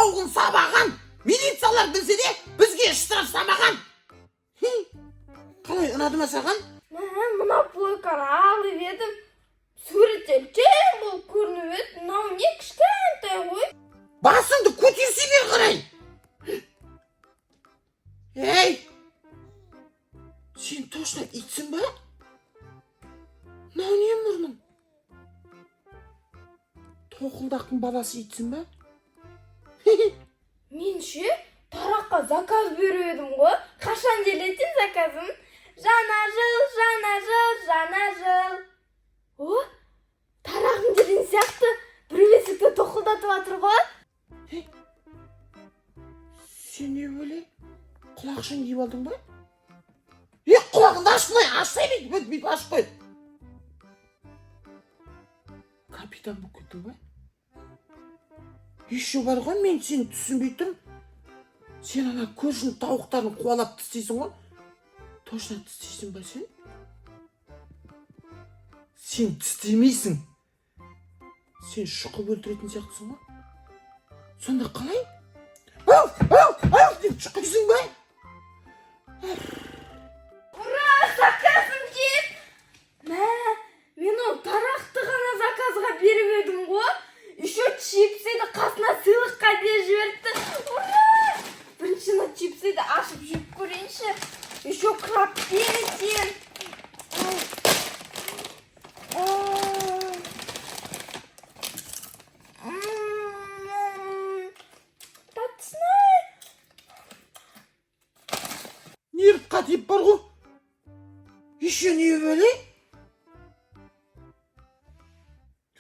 тауығын сабаған. Милициялар білсе де бізге штраф самаған. Қалай, ұнады ма саған? Мына плойканы алып едім. Суретте үлкен болып көрініп еді. Мынау не кішкентай ғой. Басыңды көтерсе бер қарай. Ей! Сен точно итсің ба? Мынау не мұрның? Тоқылдақтың баласы итсің ба? Мен ше тараққа заказ беріп едім ғой. Қашан келетін заказым? Жаңа жыл, жаңа жыл, жаңа жыл. О, тарағым деген сияқты бір бесікті тоқылдатып жатыр ғой. Сен не бөле? Құлақшын киіп алдың ба? Құлағыңды ашпай, ашпай бейт, ашпай. Капитан болып кеттің ба? Еще бар ғой, мен сені түсінбей тұрмын. Сен ана көршінің тауықтарын қуалап тістейсің ғой? Точно тістейсің ба сен? Сен тістемейсің. Сен шұқып өлтіретін сияқтысың ғой? Сонда қалай? Ау деп шұқисың ба? Ура, заказым кет! Мен ол тарақты ғана заказға беріп едім ғой. Еще чипсыды қасына сыйлыққа беріп жіберіпті. Ура! Біріншіні чипсыды ашып жеп көрейінші. Еще краб перецен. Татсынай. Неріп қатиып бар ғой? Еще не бөле?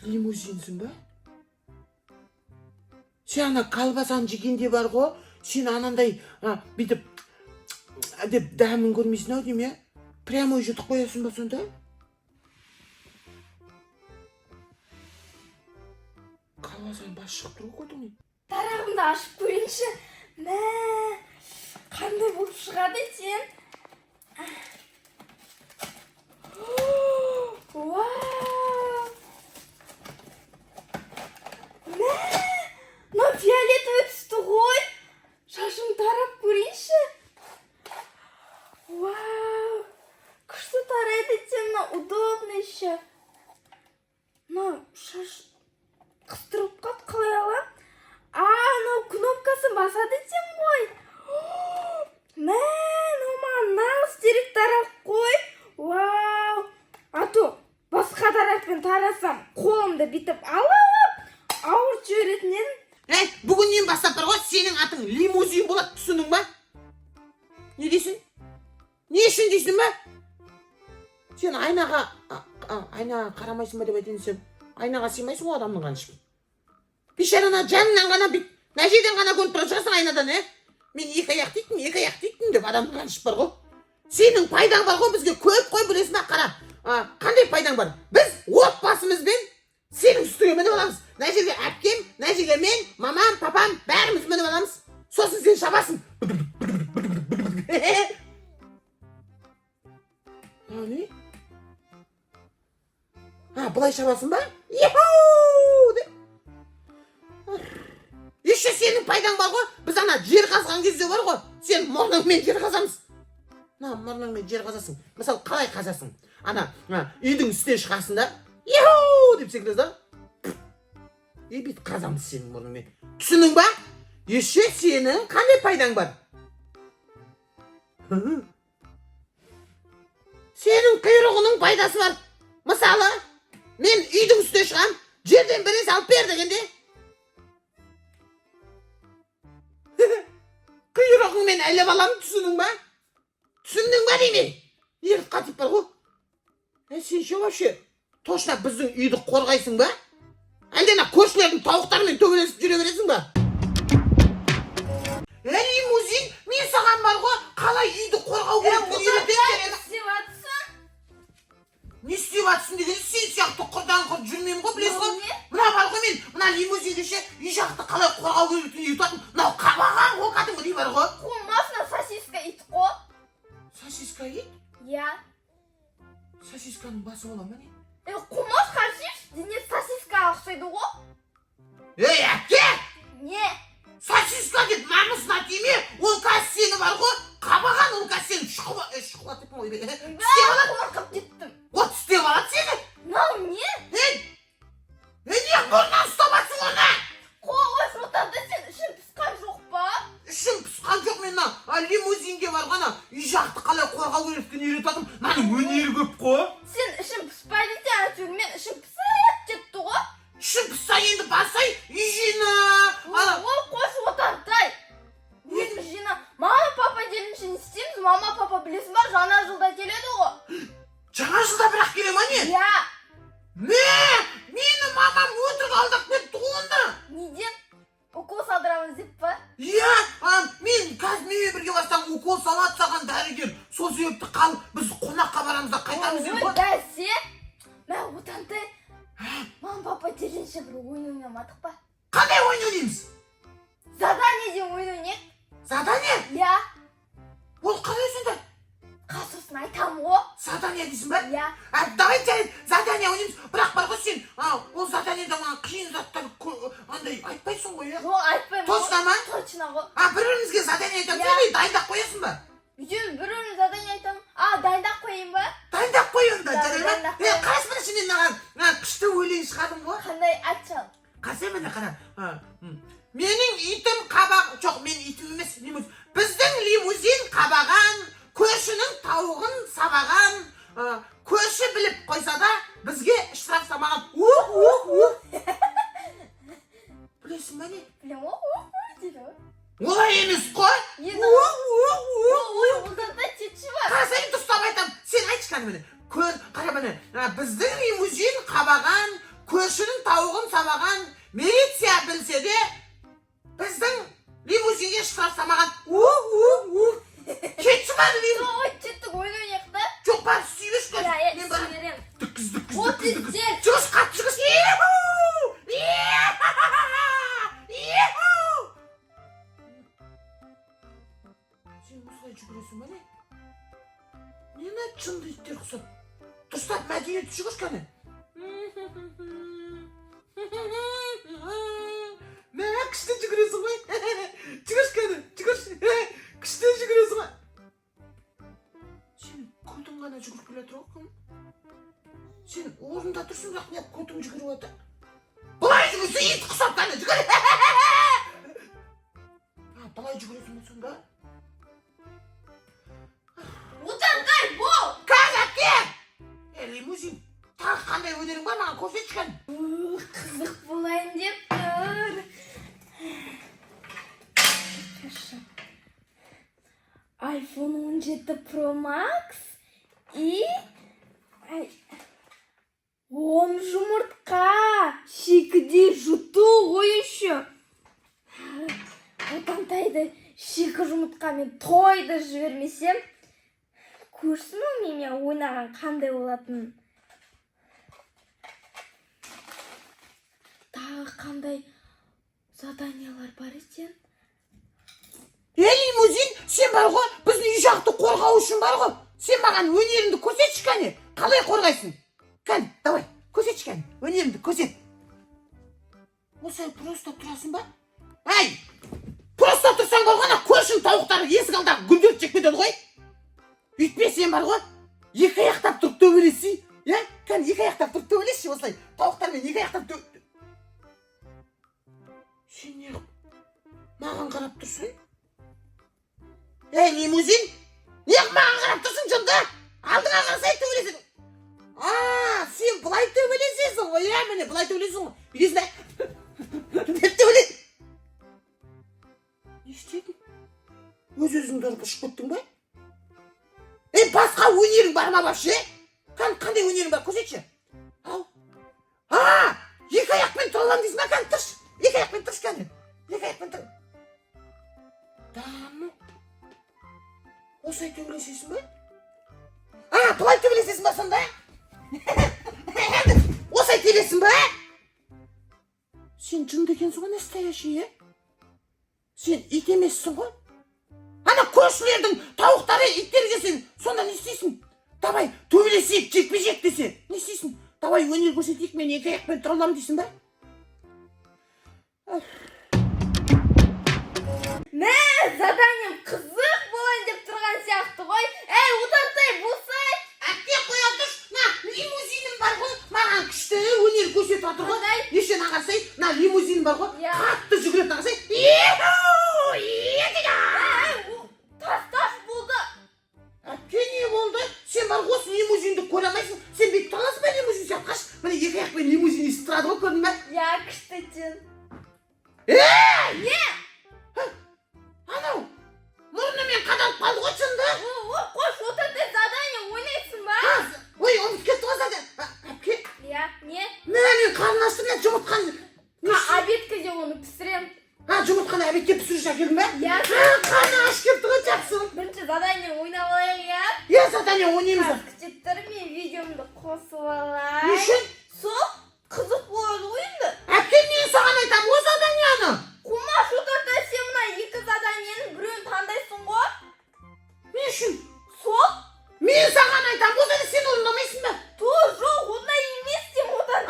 Лимузинсің ба? Сен ана колбасан жегенде бар ғой? Сен анандай бүйтіп деп дәмін көрмейсің ау дейм, я? Прямо жұтып қоясың ба сонда? Колбасан бас шығып тұр ғой көтіңнен. Тарағымды ашып көрейінші. Қандай болып шығады сен? Вау! Мына фиолетовый түсті ғой. Шашым тарап көрейінші. Вау! Күшті тарайды сен, мына удобно еще. Мына шаш қыстырып қат, қалай алам? Мынау кнопкасын басады сен ғой. Мынау маған нағыз терек тарақ қой. Вау! А то басқа тарақпен тарасам, қолымды бүйтіп алып, ауырт жіберетін едім. Бүгіннен бастап бар ғой, сенің атың лимузин болады, түсінің ба? Не дейсің? Не үшін дейсің ба? Сен айнаға қарамайсың ба деп айтайын десем, айнаға сыймайсың ғой адамның қаншым. Бейшарана жанынан ғана бүйтіп, нәжеден ғана көріп тұрып шығасың айнадан, Мен екі аяқ дейтін деп адамның қаншым бар ғой. Сенің пайдаң бар ғой, бізге көп қой, білесің ба, қара. Қандай пайдаң бар? Біз отбасымызбен сенің үстіңе мініп аламыз. Нәжеге әпкем, нәжеге мен, мамам, папам, бәріміз мініп аламыз. Сосын сен шабасың. Не? Бұлай шабасың ба? Ехоу! Еще сенің пайдаң бар ғой, біз ана жер қазған кезде бар ғой, сен мұрныңмен жер қазамыз. Мұрныңмен жер қазасың. Мысалы, қалай қазасың? Үйдің үстіне шығасың да, ехоу! деп секіресің да, бүйтіп қазамыз сенің мұрныңмен. Түсінің ба? Еще сенің қандай пайдаң бар? Сенің құйрығының пайдасы бар. Мысалы, мен үйдің үстіне шығам, жерден біресе алып бер дегенде, құйрығыңмен әлеп аламын, түсінің ба? Түсіндің ба дейме? Еріп қатиып бар ғой. Сен ше вообще, точно біздің үйді қорғайсың ба? Әлдена көршілердің тауықтарымен төбелесіп жүре бересің ба? Лимузин, мен саған бар ғой, қалай үйді қорғау керек? Не істеп жатсың деген, сен сияқты құрдан құрт жүрмеймін ғой, білесің ғой? Мына бар ғой, мен мына лимузинге ше үй жақты қалай қорғау керектігін үйрететін, мынау қабаған ғой, кәдімгідей бар ғой. Қумасына сосиска ит қой. Сосиска ит? Я. Сосисканың басы бола ма не? Қумас қашиш, дене сосискаға ұқсайды ғой. Әке! Не? Сосиска енді басай үй жина. Ол қос отардай. Өзім жина. Мама папа келінші не істейміз? Мама папа білесің ба, жаңа жылда келеді ғой. Жаңа жылда бірақ келе ма не? Я. Мені мамам өтірік алдап кетті онда. Неден? Укол салдырамыз деп па? Иә, мен қазір менімен бірге барсам укол салады саған дәрігер. Сол себепті қалып біз қонаққа барамыз да қайтамыз деп Ой, қой. бәсе. Мен отантай. Мама папа келінші бір ойын ойнамадық па? Қандай ойын ойнаймыз? Задание ден ойын ойнайық. Задание? Я. Ол қалай сонда? Қасосын айтамын ғой. Задание дейсің ба? Я. Давай жарайды, задание ойнаймыз. Бірақ бар ғой сен, ол заданиеда маған қиын заттар андай айтпайсың ғой, иә? Жоқ, айтпаймын. Точно ма? Точно ғой. Бір-бірімізге задание айтамыз, Иә. дайындап қоясың ба? Үйден бір-бірін задание айтамын. Дайындап қойайын ба? Дайындап қояйын да, Да, жарайды ма? дайындап қояйын. Қарашы бірінші мен маған күшті өлең шығардым ғой. Қандай айтшал? Қарасай міне қара. Менің итім қабақ, жоқ, мен итім емес, лимузин. Біздің лимузин қабаған, көршінің тауығын сабаған, көрші біліп қойса да, бізге штраф самаған. Білесің ба не? Білем ғой, дейді ғой. Олай емес қой. Ой, оларда тетші бар. Қарасай мен дұрыстап айтам. Сен айтшы кәні міне. Қара міне. Біздің лимузин қабаған, көршінің тауығын сабаған, милиция білсе де, біздің лимузинге штраф самаған. Кетші бар лимузин. Ой, кеттік ойын ойнайық та. Жоқ, бар сүйгіш кән. Я, Мен бар. сүйерем. Дүккіз. О, тезер. Шығыс қат, шығыс. Сен осылай жүгіресің ба не? Нені чынды иттер құсап? Дұрыстап мәдениет жүгіріш кәне. Мә, күшті жүгіресің ғой. Жүгіріш кәне, жүгіріш. Күшті жүгіресің ғой. Сен көтің ғана жүгіріп келе тұр ғой. Сен орында тұрсың бірақ не көтің жүгіріп отыр. Бұлай жүгірсе ит құсап кәне, жүгір. Бұлай жүгіресің бе сонда? Отантай, бол! Қазаке! Лимузин, тағы қандай өнерің бар маған көрсетші кәне. Қызық болайын деп тұр. iPhone 17 Pro Max и 10 жұмыртқа. Шикіде жұту ғой еще. Отантайды шикі жұмыртқамен тойды жібермесем, көрсін ол менімен ойнаған қандай болатын. Тағы қандай заданиялар бар екен? Лимузин, сен бар ғой, біздің үй жақты қорғау үшін бар ғой. Сен маған өнеріңді көрсетші кәне. Қалай қорғайсың? Кәне, давай, көрсетші кәне. Өнеріңді көрсет. Осылай просто тұрасың ба? Әй! Просто тұрсаң болғана көршің тауықтары есік алдағы гүлдерді жеп кетеді ғой. Үйтпе сен бар ғой. Екі аяқтап тұрып төбелесің. Я? Кәне, екі аяқтап тұрып төбелесші осылай. Тауықтармен екі аяқтап төбелесші. Сен не маған қарап тұрсың? Лимузин? Неғып маған қарап тұрсың жынды? Алдыңа қарасай төбелесің. Сен бұлай төбелесесің ғой, міне бұлай төбелесің ғой. Үйдесін ә? Деп төбелесің. Не істедің? Өз-өзіңді ұрып ұшып кеттің ба? Басқа өнерің бар ма вообще? Қандай өнерің бар, көрсетші. Екі аяқпен тұра аламын дейсің ба? Кәне, тұрш. Екі аяқпен тұрш кәне. Екі аяқпен тұр. Дамы. Осылай төбелесесің ба? Бұлай төбелесесің ба сонда? Осылай төбелесің ба? Сен жынды екенсің ғой, настоящий, е? Сен ит емессің ғой? Ана көршілердің тауықтары иттерге сен сонда не істейсің? Давай, төбелесейік, жекпе-жек десе. Не істейсің? Давай, өнер көрсетейік, мен екі аяқпен тұра аламын дейсің ба? Мә, заданием қызық болайын деп тұрған сияқты ғой. Отантай, болсай. Әтте қоя тұрш, лимузинім бар ғой, маған күшті өнер көрсетіп отыр ғой. Ешен ағарсай, лимузинім бар ғой, қатты жүгіретін ағарсай. Тас болды. Әтте не болды? Сен бар ғой, лимузинді көре алмайсың. Сен бет таласың ба лимузин сияқты қаш? Міне екі аяқпен лимузин естіп тұрады ғой, көрдің бе? Я күшті үшін. Не? Анау, мұрнымен қадалып қалды ғой шында. Қош, отандай задание ойнайсың ба? Ой, ұмытып кетті ғой задание. Әпке, Не? мен қарны аштым, мен жұмыртқаны. Обедке де оны пісірем. Жұмыртқаны обедке пісіруші әкелдің ба? Я. Қарны аш кетті ғой, жақсы. Бірінші задание ойнап алайық, Я задание ойнаймыз. Қасқычеттер мен видеомды қосып алайық. Не үшін? Сол, қызық болады ғой енді. Әпке, мен саған айтам, о заданияны. Қумаш отырда сен мына екі заданиенің біреуін таңдайсың ғой. Не үшін? Сол? Мен саған айтам, о задание сен орындамайсың ба? Жоқ, ондай емес дем одан.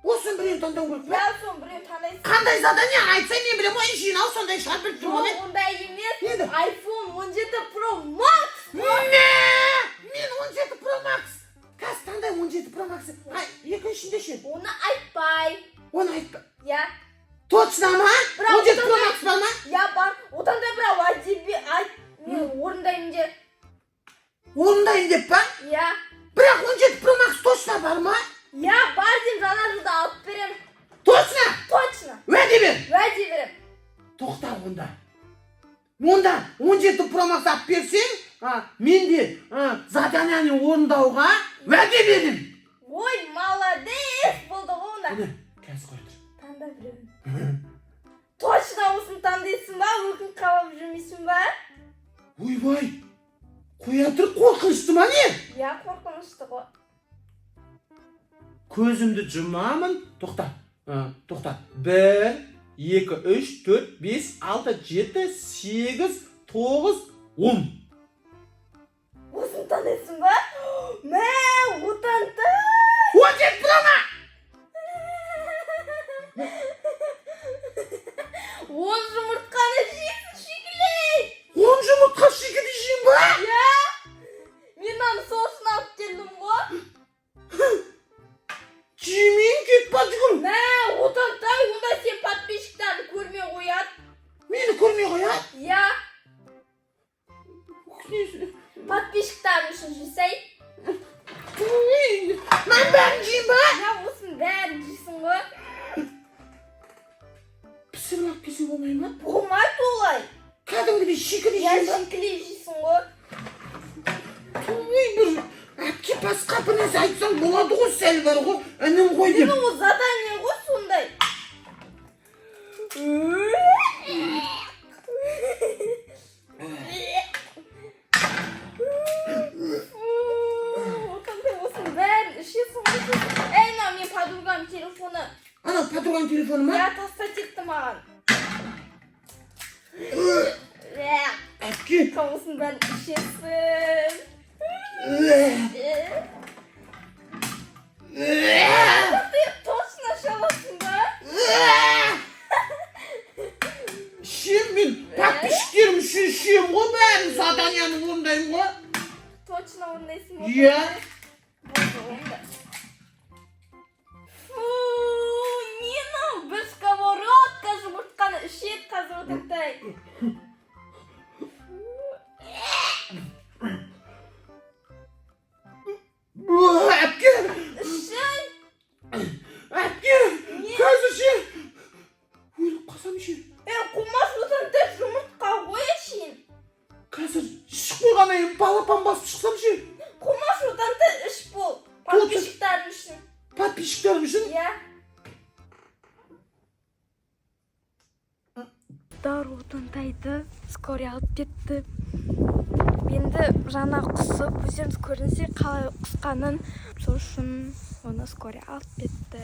Осыны біреуін таңдау керек па? Я сон біреуін таңдайсың. Қандай задание айтса мен білем ғой, жинау сондай шығар біліп тұрмын мен. Ондай емес. Неді? iPhone 17 Pro Max. Не! Мен 17 Pro Max. Қазір таңдай 17 Pro Max. Екіншінде ше? Оны айтпай. Оны айтпа. Я. Точно ма? 17 Pro Max бар ма? Я бар. Одан да бірақ әдеби айт. Мен орындаймын де. Орындайын деп па? Я. Бірақ 17 Pro Max точно бар ма? Я бар деп жаңа жылда алып берем. Точно? Точно. Уәде бер. Уәде берем. Тоқта онда. Онда 17 Pro Max алып берсең, мен де заданияны орындауға уәде берем. Ой, молодец болды ғой онда. Міне, қазір қой тұр. Таңда біреуін. Точно осыны таңдайсың ба? Өкін қалап жүрмейсің ба? Ойбай, қоя тұр, қорқынышты ма не? Я қорқынышты ғой. Көзімді жұмамын. Тоқта. 1, 2, 3, 4, 5, 6, 7, 8, 9, 10. Осыны таңдайсың ба? Мә, отанды! 17 Pro Max! 10 жұмыртқаны жейсің шекілей! 10 жұмыртқа шекеді жейін ба? Я! Мен аны сол үшін алып келдім ғой. Жемейін кет па жүгір. Мә, отандай, онда сен подписчиктерді көрмей қояды. Мені көрмей қояды? Я! Подписчиктердің үшін жесей. Мен бәрін жейін ба? Я, осының бәрін жейсің ғой. Пісіріп алып келсе болмай ма? Болмайды олай. Кәдімгідей шекеді Я жейін ба? шекілей жейсің ғой. Бір әпке басқа бір нәрсе айтсаң болады ғой, сәл бар ғой, інім ғой деп. Ол задание ғой сондай. Отандай осының бәрін ішесің ғой. Ей, мына мен подругам телефоны. Ана подруганың телефоны ма? Я тастап кетті маған. Әпке. Осының бәрін ішесің. Ты точно шаласың ба? Ішем мен, подписчиктерім үшін ішем ғой, бәрін заданияны орындаймын ғой. Точно орындайсың ба? Иә. Фу, не мынау? Бір сковородка жұмыртқаны ішеді қазір отандай. Әпке. Ішін. Әпке. Қазір ше. Өліп қалсам ше. Қумаш отандай жұмыртқа ғой ішін. Қазір ішіп қойғаннан кейін балапан басып шықсам ше. Қумаш отандай іш бол. Подписчиктердің үшін. Подписчиктерім үшін? Иә. Дар отандайды скорее алып кетті. Енді жаңа құсып, өзіміз көрінсе қалай құсқанын, сол үшін оны скорее алып кетті.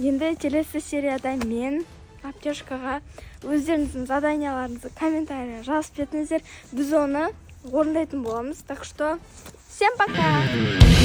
Енді келесі серияда мен Аптешкаға өздеріңіздің заданияларыңызды комментария жазып кетіңіздер. Біз оны орындайтын боламыз. Так что всем пока!